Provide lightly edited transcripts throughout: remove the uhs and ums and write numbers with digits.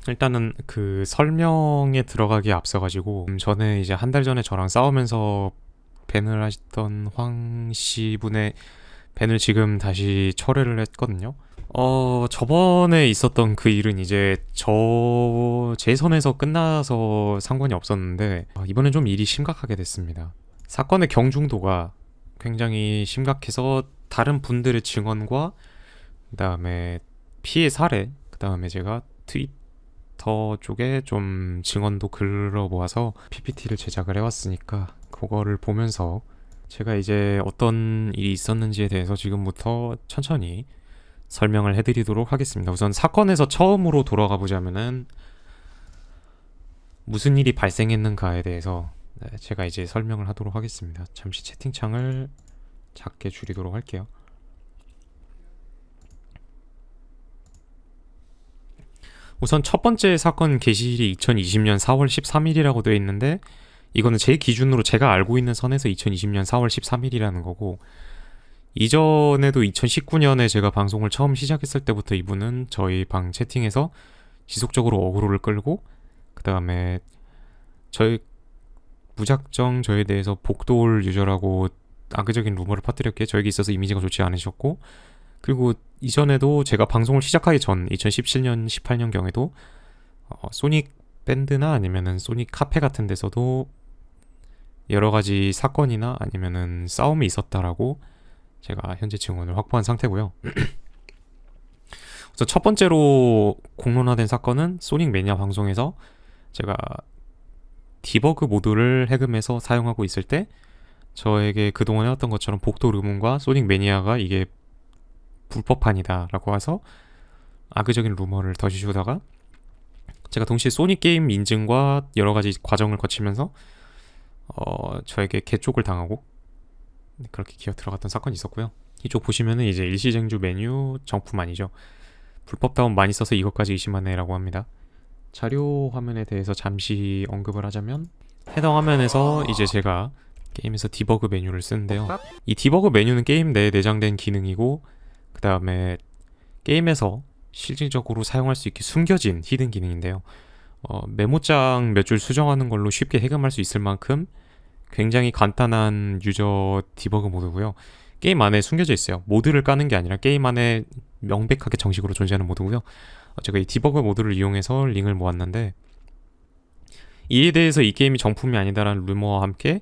일단은 그 설명에 들어가기에 앞서가지고 전에 이제 한 달 전에 저랑 싸우면서 밴을 하셨던 황 씨분의 밴을 지금 다시 철회를 했거든요. 저번에 있었던 그 일은 이제 제 선에서 끝나서 상관이 없었는데 이번엔 좀 일이 심각하게 됐습니다. 사건의 경중도가 굉장히 심각해서 다른 분들의 증언과 그다음에 피해 사례, 그다음에 제가 트위터 쪽에 좀 증언도 글러 모아서 PPT를 제작을 해왔으니까 그거를 보면서 제가 이제 어떤 일이 있었는지에 대해서 지금부터 천천히 설명을 해드리도록 하겠습니다. 우선 사건에서 처음으로 돌아가 보자면은 무슨 일이 발생했는가에 대해서 제가 이제 설명을 하도록 하겠습니다. 잠시 채팅창을 작게 줄이도록 할게요. 우선 첫 번째 사건 게시일이 2020년 4월 13일이라고 되어 있는데 이거는 제 기준으로 제가 알고 있는 선에서 2020년 4월 13일이라는 거고, 이전에도 2019년에 제가 방송을 처음 시작했을 때부터 이분은 저희 방 채팅에서 지속적으로 어그로를 끌고, 그 다음에 저희 무작정 저에 대해서 복돌 유저라고 악의적인 루머를 퍼뜨렸기에 저에게 있어서 이미지가 좋지 않으셨고, 그리고 이전에도 제가 방송을 시작하기 전 2017년 18년경에도 소닉 밴드나 아니면은 소닉 카페 같은 데서도 여러 가지 사건이나 아니면은 싸움이 있었다라고 제가 현재 증언을 확보한 상태고요. 그래서 첫 번째로 공론화된 사건은 소닉 매니아 방송에서 제가 디버그 모드를 해금해서 사용하고 있을 때 저에게 그동안 해왔던 것처럼 복도 루문과 소닉 매니아가 이게 불법판이다라고 해서 악의적인 루머를 덧주다가 제가 동시에 소닉 게임 인증과 여러 가지 과정을 거치면서 저에게 개쪽을 당하고 그렇게 기어 들어갔던 사건이 있었고요. 이쪽 보시면은 이제 일시쟁주 메뉴 정품 아니죠. 불법 다운 많이 써서 이것까지 의심하네라고 합니다. 자료 화면에 대해서 잠시 언급을 하자면 해당 화면에서 이제 제가 게임에서 디버그 메뉴를 쓰는데요. 이 디버그 메뉴는 게임 내에 내장된 기능이고, 그 다음에 게임에서 실질적으로 사용할 수 있게 숨겨진 히든 기능인데요. 메모장 몇 줄 수정하는 걸로 쉽게 해금할 수 있을 만큼 굉장히 간단한 유저 디버그 모드고요. 게임 안에 숨겨져 있어요. 모드를 까는 게 아니라 게임 안에 명백하게 정식으로 존재하는 모드고요. 제가 이 디버그 모드를 이용해서 링을 모았는데, 이에 대해서 이 게임이 정품이 아니다라는 루머와 함께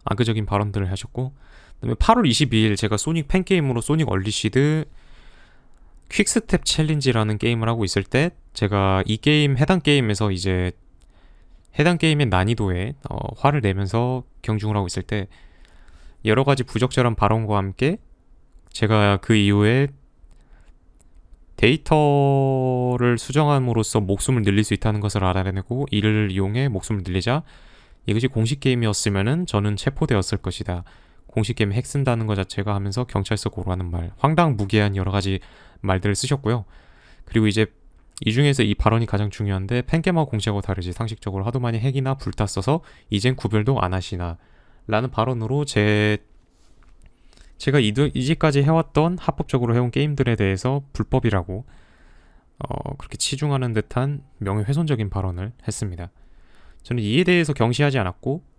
악의적인 발언들을 하셨고, 그다음에 8월 22일 제가 소닉 팬게임으로 소닉 얼리시드 퀵스텝 챌린지라는 게임을 하고 있을 때 제가 이 게임 해당 게임에서 이제 해당 게임의 난이도에 화를 내면서 경중을 하고 있을 때 여러 가지 부적절한 발언과 함께 제가 그 이후에 데이터를 수정함으로써 목숨을 늘릴 수 있다는 것을 알아내고 이를 이용해 목숨을 늘리자 이것이 공식 게임이었으면은 저는 체포되었을 것이다. 공식 게임 핵 쓴다는 것 자체가 하면서 경찰서 고로하는 말, 황당무계한 여러 가지 말들을 쓰셨고요. 그리고 이제 이 중에서 이 발언이 가장 중요한데, 팬게임하고 공식하고 다르지 상식적으로 하도 많이 핵이나 불탔어서 이젠 구별도 안 하시나 라는 발언으로 제가 이제까지 해왔던 합법적으로 해온 게임들에 대해서 불법이라고 그렇게 치중하는 듯한 명예훼손적인 발언을 했습니다. 저는 이에 대해서 경시하지 않았고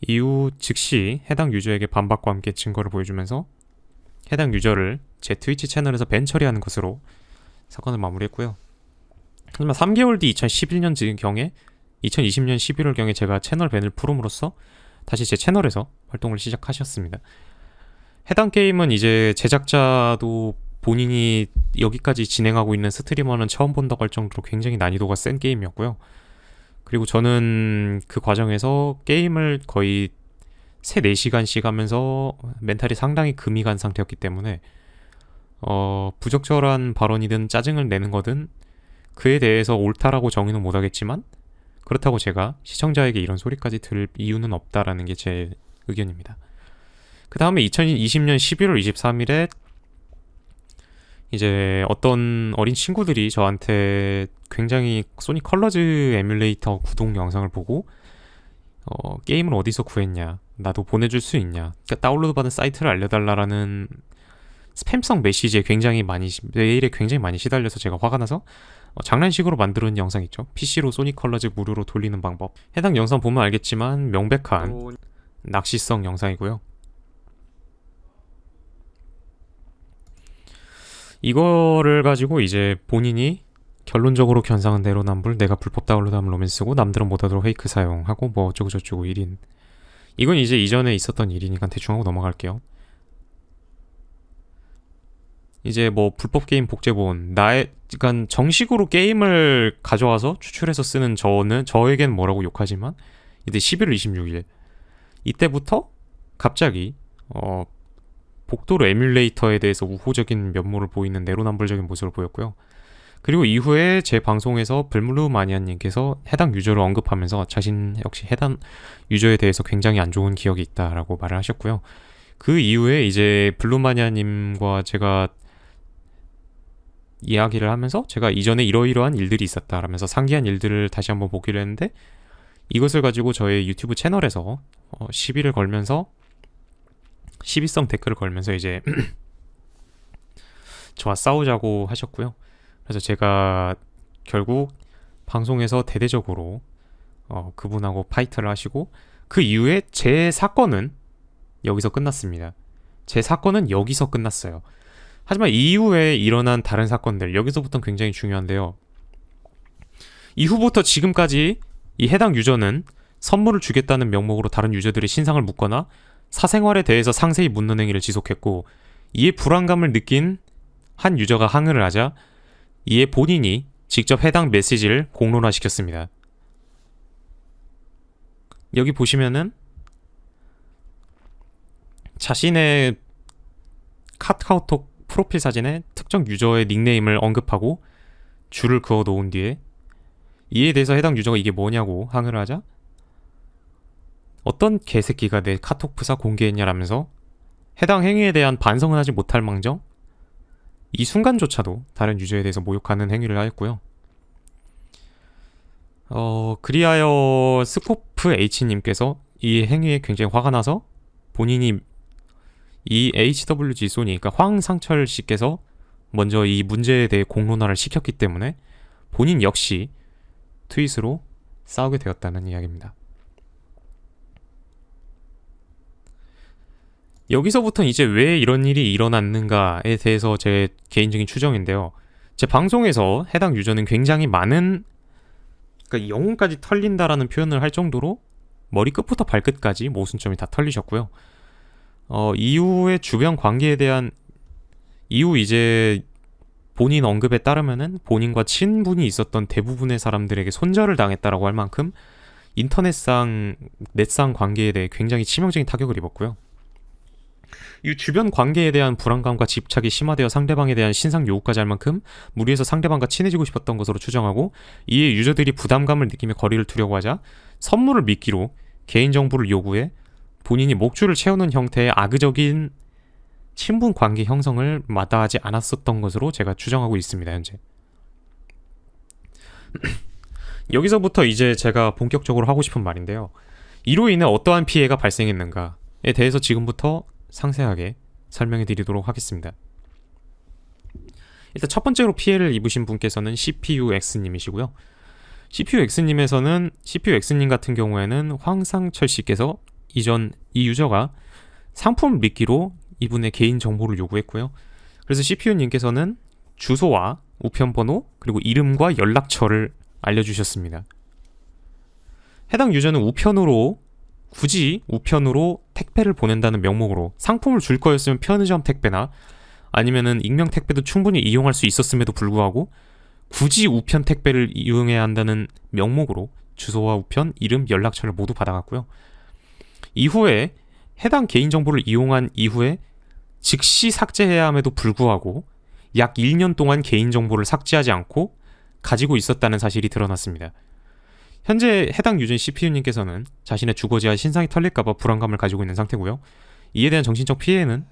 이후 즉시 해당 유저에게 반박과 함께 증거를 보여주면서 해당 유저를 제 트위치 채널에서 밴 처리하는 것으로 사건을 마무리했고요. 하지만 3개월 뒤 2020년 11월경에 제가 채널 밴을 풀음으로써 다시 제 채널에서 활동을 시작하셨습니다. 해당 게임은 이제 제작자도 본인이 여기까지 진행하고 있는 스트리머는 처음 본다고 할 정도로 굉장히 난이도가 센 게임이었고요. 그리고 저는 그 과정에서 게임을 거의 3, 4시간씩 하면서 멘탈이 상당히 금이 간 상태였기 때문에 부적절한 발언이든 짜증을 내는 거든 그에 대해서 옳다라고 정의는 못하겠지만, 그렇다고 제가 시청자에게 이런 소리까지 들을 이유는 없다라는 게 제 의견입니다. 그 다음에 2020년 11월 23일에 이제 어떤 어린 친구들이 저한테 굉장히 소닉 컬러즈 에뮬레이터 구독 영상을 보고 게임을 어디서 구했냐, 나도 보내줄 수 있냐, 그러니까 다운로드 받은 사이트를 알려달라라는 스팸성 메시지에 굉장히 많이, 메일에 굉장히 많이 시달려서 제가 화가 나서 장난식으로 만드는 영상 있죠. PC로 소닉 컬러즈 무료로 돌리는 방법. 해당 영상 보면 알겠지만 명백한 낚시성 영상이고요. 이거를 가지고 이제 본인이 결론적으로 견상한 내로남불, 내가 불법 다운로드하면 로맨스고 남들은 못하도록 페이크 사용하고 뭐 어쩌고 저쩌고 1인. 이건 이제 이전에 있었던 일이니까 대충 하고 넘어갈게요. 이제 뭐 불법 게임 복제본, 그러니까 정식으로 게임을 가져와서 추출해서 쓰는 저에겐 뭐라고 욕하지만 이때 11월 26일 이때부터 갑자기 복도로 에뮬레이터에 대해서 우호적인 면모를 보이는 내로남불적인 모습을 보였고요. 그리고 이후에 제 방송에서 블루마니아님께서 해당 유저를 언급하면서 자신 역시 해당 유저에 대해서 굉장히 안 좋은 기억이 있다라고 말을 하셨고요. 그 이후에 이제 블루마니아님과 제가 이야기를 하면서 제가 이전에 이러이러한 일들이 있었다라면서 상기한 일들을 다시 한번 보기로 했는데 이것을 가지고 저의 유튜브 채널에서 시비를 걸면서 시비성 댓글을 걸면서 이제 저와 싸우자고 하셨고요. 그래서 제가 결국 방송에서 대대적으로 그분하고 파이트를 하시고 그 이후에 제 사건은 여기서 끝났습니다. 제 사건은 여기서 끝났어요. 하지만 이후에 일어난 다른 사건들 여기서부터는 굉장히 중요한데요. 이후부터 지금까지 이 해당 유저는 선물을 주겠다는 명목으로 다른 유저들의 신상을 묻거나 사생활에 대해서 상세히 묻는 행위를 지속했고 이에 불안감을 느낀 한 유저가 항의를 하자 이에 본인이 직접 해당 메시지를 공론화시켰습니다. 여기 보시면은 자신의 카카오톡 프로필 사진에 특정 유저의 닉네임을 언급하고 줄을 그어 놓은 뒤에 이에 대해서 해당 유저가 이게 뭐냐고 항의를 하자 어떤 개새끼가 내 카톡 프사 공개했냐라면서 해당 행위에 대한 반성은 하지 못할 망정 이 순간조차도 다른 유저에 대해서 모욕하는 행위를 하였고요. 그리하여 스코프 H님께서 이 행위에 굉장히 화가 나서 본인이 이 HWG 소니, 그러니까 황상철 씨께서 먼저 이 문제에 대해 공론화를 시켰기 때문에 본인 역시 트윗으로 싸우게 되었다는 이야기입니다. 여기서부터 이제 왜 이런 일이 일어났는가에 대해서 제 개인적인 추정인데요. 제 방송에서 해당 유저는 굉장히 많은 그러니까 영혼까지 털린다라는 표현을 할 정도로 머리 끝부터 발끝까지 모순점이 다 털리셨고요. 이후의 주변 관계에 대한 이후 이제 본인 언급에 따르면은 본인과 친분이 있었던 대부분의 사람들에게 손절을 당했다라고 할 만큼 인터넷상 넷상 관계에 대해 굉장히 치명적인 타격을 입었고요. 이 주변 관계에 대한 불안감과 집착이 심화되어 상대방에 대한 신상 요구까지 할 만큼 무리해서 상대방과 친해지고 싶었던 것으로 추정하고 이에 유저들이 부담감을 느끼며 거리를 두려고 하자 선물을 미끼로 개인정보를 요구해 본인이 목줄을 채우는 형태의 악의적인 친분 관계 형성을 마다하지 않았었던 것으로 제가 추정하고 있습니다. 현재 여기서부터 이제 제가 본격적으로 하고 싶은 말인데요. 이로 인해 어떠한 피해가 발생했는가에 대해서 지금부터 상세하게 설명해 드리도록 하겠습니다. 일단 첫 번째로 피해를 입으신 분께서는 CPUX님이시고요. CPUX님 같은 경우에는 황상철 씨께서 이전 이 유저가 상품 미끼로 이분의 개인 정보를 요구했고요. 그래서 CPU님께서는 주소와 우편번호 그리고 이름과 연락처를 알려주셨습니다. 해당 유저는 굳이 우편으로 택배를 보낸다는 명목으로 상품을 줄 거였으면 편의점 택배나 아니면은 익명 택배도 충분히 이용할 수 있었음에도 불구하고 굳이 우편 택배를 이용해야 한다는 명목으로 주소와 우편, 이름, 연락처를 모두 받아갔고요. 이후에 해당 개인정보를 이용한 이후에 즉시 삭제해야 함에도 불구하고 약 1년 동안 개인정보를 삭제하지 않고 가지고 있었다는 사실이 드러났습니다. 현재 해당 유저인 CPU님께서는 자신의 주거지와 신상이 털릴까봐 불안감을 가지고 있는 상태고요. 이에 대한 정신적 피해는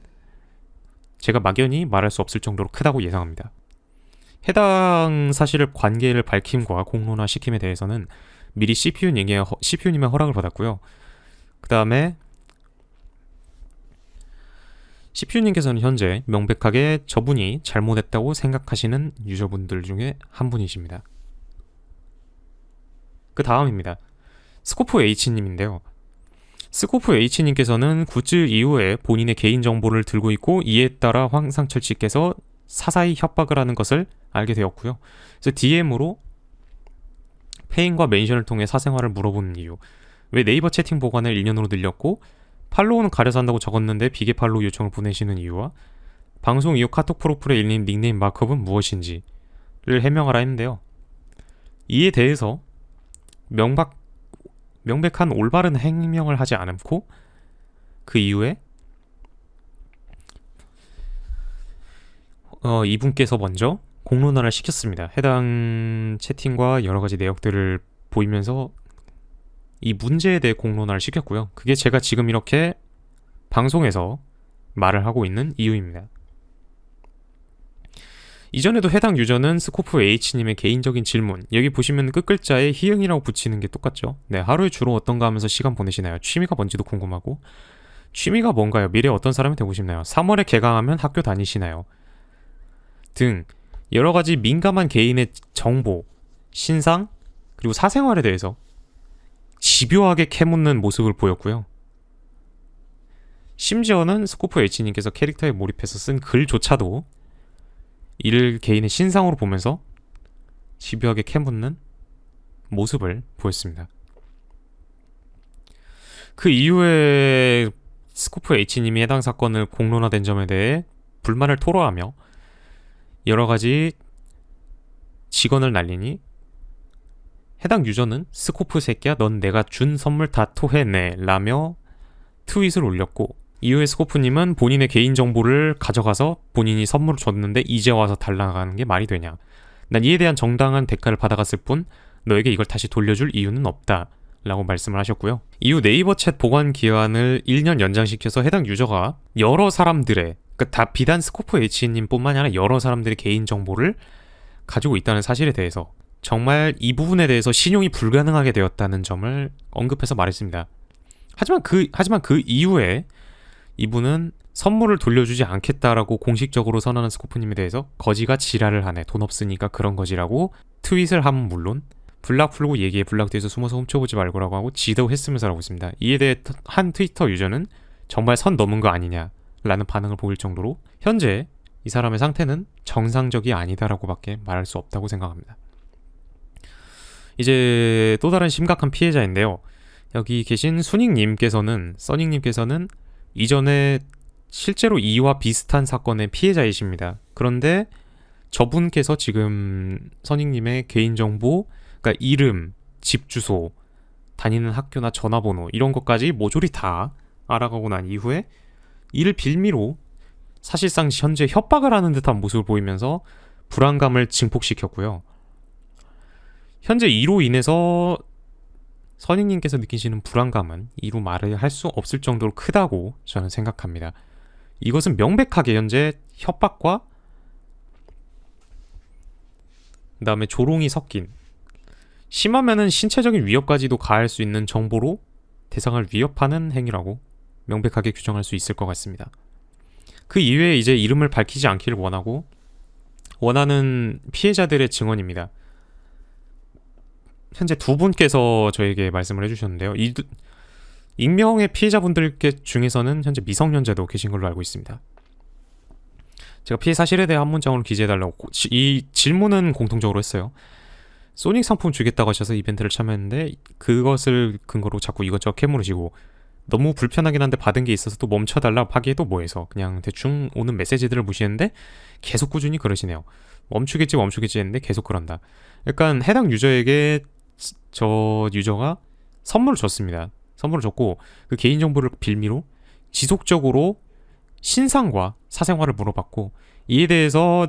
제가 막연히 말할 수 없을 정도로 크다고 예상합니다. 해당 사실을 관계를 밝힘과 공론화시킴에 대해서는 미리 CPU님의 허락을 받았고요. 그 다음에 CPU님께서는 현재 명백하게 저분이 잘못했다고 생각하시는 유저분들 중에 한 분이십니다. 그 다음입니다. 스코프 H님인데요. 스코프 H님께서는 굿즈 이후에 본인의 개인정보를 들고 있고 이에 따라 황상철 씨께서 사사히 협박을 하는 것을 알게 되었고요. 그래서 DM으로 페인과 멘션을 통해 사생활을 물어보는 이유, 왜 네이버 채팅 보관을 1년으로 늘렸고 팔로우는 가려서 한다고 적었는데 비계 팔로우 요청을 보내시는 이유와 방송 이후 카톡 프로필에 있는 닉네임 마크업은 무엇인지를 해명하라 했는데요. 이에 대해서 명백한 올바른 해명을 하지 않고 그 이후에 이분께서 먼저 공론화를 시켰습니다. 해당 채팅과 여러 가지 내역들을 보이면서 이 문제에 대해 공론화를 시켰고요. 그게 제가 지금 이렇게 방송에서 말을 하고 있는 이유입니다. 이전에도 해당 유저는 스코프 H님의 개인적인 질문, 여기 보시면 끝글자에 희응이라고 붙이는 게 똑같죠. 네, 하루에 주로 어떤가 하면서 시간 보내시나요? 취미가 뭔지도 궁금하고, 취미가 뭔가요? 미래에 어떤 사람이 되고 싶나요? 3월에 개강하면 학교 다니시나요? 등 여러가지 민감한 개인의 정보, 신상, 그리고 사생활에 대해서 집요하게 캐묻는 모습을 보였고요. 심지어는 스코프 H님께서 캐릭터에 몰입해서 쓴 글조차도 이를 개인의 신상으로 보면서 집요하게 캐묻는 모습을 보였습니다. 그 이후에 스코프 H님이 해당 사건을 공론화된 점에 대해 불만을 토로하며 여러가지 직언을 날리니 해당 유저는 스코프 새끼야 넌 내가 준 선물 다 토해내 라며 트윗을 올렸고, 이후에 스코프님은 본인의 개인정보를 가져가서 본인이 선물을 줬는데 이제 와서 달라가는 게 말이 되냐, 난 이에 대한 정당한 대가를 받아갔을 뿐 너에게 이걸 다시 돌려줄 이유는 없다 라고 말씀을 하셨고요. 이후 네이버 챗 보관 기한을 1년 연장시켜서 해당 유저가 여러 사람들의, 그러니까 다 비단 스코프 H님 뿐만이 아니라 여러 사람들의 개인정보를 가지고 있다는 사실에 대해서 정말 이 부분에 대해서 신용이 불가능하게 되었다는 점을 언급해서 말했습니다. 하지만 그 이후에 이분은 선물을 돌려주지 않겠다라고 공식적으로 선언한 스코프님에 대해서 거지가 지랄을 하네, 돈 없으니까 그런 거지라고 트윗을 하면 물론 블락 풀고 얘기해, 블락 뒤에서 숨어서 훔쳐보지 말고라고 하고 지도 했으면서라고 있습니다. 이에 대해 한 트위터 유저는 정말 선 넘은 거 아니냐 라는 반응을 보일 정도로 현재 이 사람의 상태는 정상적이 아니다라고 밖에 말할 수 없다고 생각합니다. 이제 또 다른 심각한 피해자인데요. 여기 계신 써닉님께서는 이전에 실제로 이와 비슷한 사건의 피해자이십니다. 그런데 저분께서 지금 써닉님의 개인정보, 그러니까 이름, 집 주소, 다니는 학교나 전화번호 이런 것까지 모조리 다 알아가고 난 이후에 이를 빌미로 사실상 현재 협박을 하는 듯한 모습을 보이면서 불안감을 증폭시켰고요. 현재 이로 인해서 선생님께서 느끼시는 불안감은 이루 말을 할 수 없을 정도로 크다고 저는 생각합니다. 이것은 명백하게 현재 협박과 그다음에 조롱이 섞인, 심하면은 신체적인 위협까지도 가할 수 있는 정보로 대상을 위협하는 행위라고 명백하게 규정할 수 있을 것 같습니다. 그 이외에 이제 이름을 밝히지 않기를 원하는 피해자들의 증언입니다. 현재 두 분께서 저에게 말씀을 해주셨는데요. 익명의 피해자분들 중에서는 현재 미성년자도 계신 걸로 알고 있습니다. 제가 피해 사실에 대해 한 문장으로 기재해달라고, 이 질문은 공통적으로 했어요. 소닉 상품 주겠다고 하셔서 이벤트를 참여했는데 그것을 근거로 자꾸 이것저것 캐물으시고, 너무 불편하긴 한데 받은 게 있어서 또 멈춰달라 하기에도 뭐해서 그냥 대충 오는 메시지들을 무시했는데 계속 꾸준히 그러시네요. 멈추겠지 했는데 계속 그런다. 약간 해당 유저에게 저 유저가 선물을 줬습니다. 선물을 줬고 그 개인정보를 빌미로 지속적으로 신상과 사생활을 물어봤고, 이에 대해서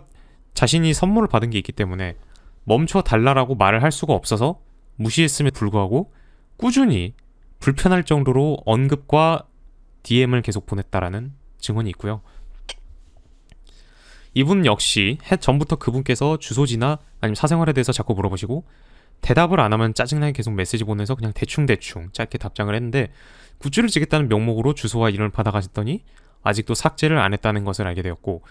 자신이 선물을 받은 게 있기 때문에 멈춰달라고 말을 할 수가 없어서 무시했음에 불구하고 꾸준히 불편할 정도로 언급과 DM을 계속 보냈다라는 증언이 있고요. 이분 역시 전부터 그분께서 주소지나 아니면 사생활에 대해서 자꾸 물어보시고 대답을 안 하면 짜증나게 계속 메시지 보내서 그냥 대충 짧게 답장을 했는데 굿즈를 지겠다는 명목으로 주소와 이름을 받아가셨더니 아직도 삭제를 안 했다는 것을 알게 되었고,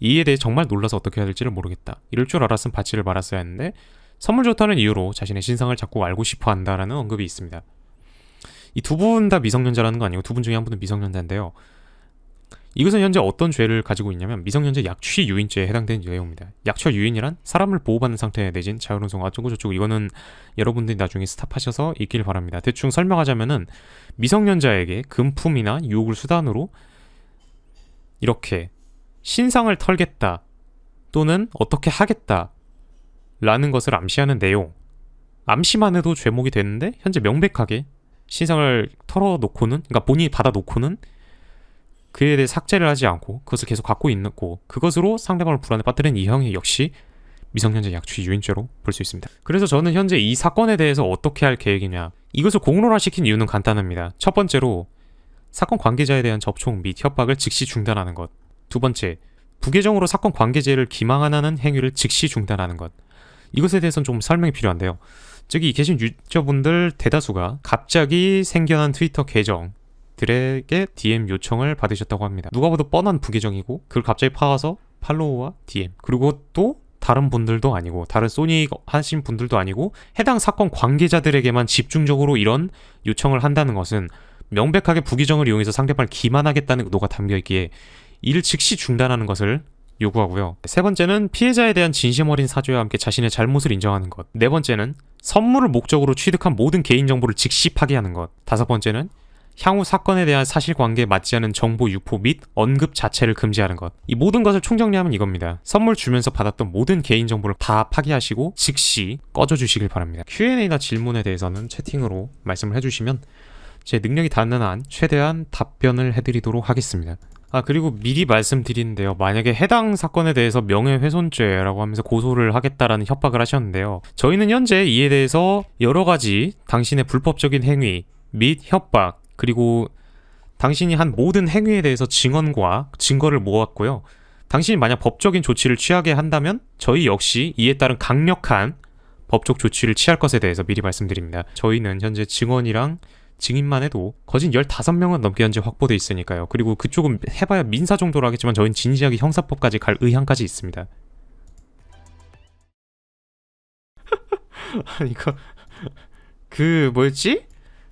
이에 대해 정말 놀라서 어떻게 해야 될지를 모르겠다. 이럴 줄 알았으면 받지를 말았어야 했는데 선물 좋다는 이유로 자신의 신상을 자꾸 알고 싶어 한다라는 언급이 있습니다. 이 두 분 다 미성년자라는 거 아니고 두 분 중에 한 분은 미성년자인데요. 이것은 현재 어떤 죄를 가지고 있냐면 미성년자 약취 유인죄에 해당되는 내용입니다. 약취 유인이란 사람을 보호받는 상태에 내진 자율운송 어쩌고저쩌고, 이거는 여러분들이 나중에 스탑하셔서 읽길 바랍니다. 대충 설명하자면은 미성년자에게 금품이나 유혹을 수단으로 이렇게 신상을 털겠다 또는 어떻게 하겠다 라는 것을 암시하는 내용, 암시만 해도 죄목이 되는데 현재 명백하게 신상을 털어놓고는, 그러니까 본인이 받아놓고는 그에 대해 삭제를 하지 않고 그것을 계속 갖고 있고 그것으로 상대방을 불안에 빠뜨리는 이 형이 역시 미성년자 약취 유인죄로 볼 수 있습니다. 그래서 저는 현재 이 사건에 대해서 어떻게 할 계획이냐, 이것을 공론화시킨 이유는 간단합니다. 첫 번째로 사건 관계자에 대한 접촉 및 협박을 즉시 중단하는 것. 두 번째, 부계정으로 사건 관계자를 기망하는 행위를 즉시 중단하는 것. 이것에 대해서는 좀 설명이 필요한데요. 저기 계신 유저분들 대다수가 갑자기 생겨난 트위터 계정들에게 DM 요청을 받으셨다고 합니다. 누가 봐도 뻔한 부계정이고 그걸 갑자기 파와서 팔로우와 DM, 그리고 또 다른 분들도 아니고 다른 소니 하신 분들도 아니고 해당 사건 관계자들에게만 집중적으로 이런 요청을 한다는 것은 명백하게 부계정을 이용해서 상대방을 기만하겠다는 의도가 담겨있기에 이를 즉시 중단하는 것을 요구하고요. 세 번째는 피해자에 대한 진심 어린 사죄와 함께 자신의 잘못을 인정하는 것. 네 번째는 선물을 목적으로 취득한 모든 개인정보를 즉시 파기하는 것. 다섯 번째는 향후 사건에 대한 사실관계에 맞지 않은 정보 유포 및 언급 자체를 금지하는 것. 이 모든 것을 총정리하면 이겁니다. 선물 주면서 받았던 모든 개인정보를 다 파기하시고 즉시 꺼져주시길 바랍니다. Q&A나 질문에 대해서는 채팅으로 말씀을 해주시면 제 능력이 닿는 한 최대한 답변을 해드리도록 하겠습니다. 그리고 미리 말씀드리는데요. 만약에 해당 사건에 대해서 명예훼손죄라고 하면서 고소를 하겠다라는 협박을 하셨는데요. 저희는 현재 이에 대해서 여러 가지 당신의 불법적인 행위 및 협박, 그리고 당신이 한 모든 행위에 대해서 증언과 증거를 모았고요. 당신이 만약 법적인 조치를 취하게 한다면 저희 역시 이에 따른 강력한 법적 조치를 취할 것에 대해서 미리 말씀드립니다. 저희는 현재 증언이랑 증인만 해도 거진 15명은 넘게 현재 확보돼 있으니까요. 그리고 그쪽은 해봐야 민사 정도로 하겠지만 저희는 진지하게 형사법까지 갈 의향까지 있습니다. 이거 뭐였지?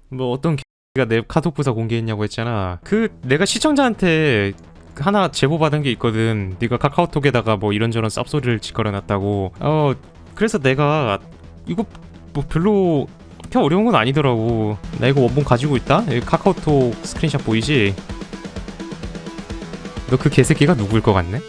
뭐 어떤 가 내 카톡 부사 공개했냐고 했잖아. 내가 시청자한테 하나 제보받은 게 있거든. 네가 카카오톡에다가 뭐 이런저런 쌉소리를 짓거려놨다고. 그래서 내가 이거 뭐 별로 그렇게 어려운 건 아니더라고. 나 이거 원본 가지고 있다? 여기 카카오톡 스크린샷 보이지? 너 그 개새끼가 누구일 것 같네?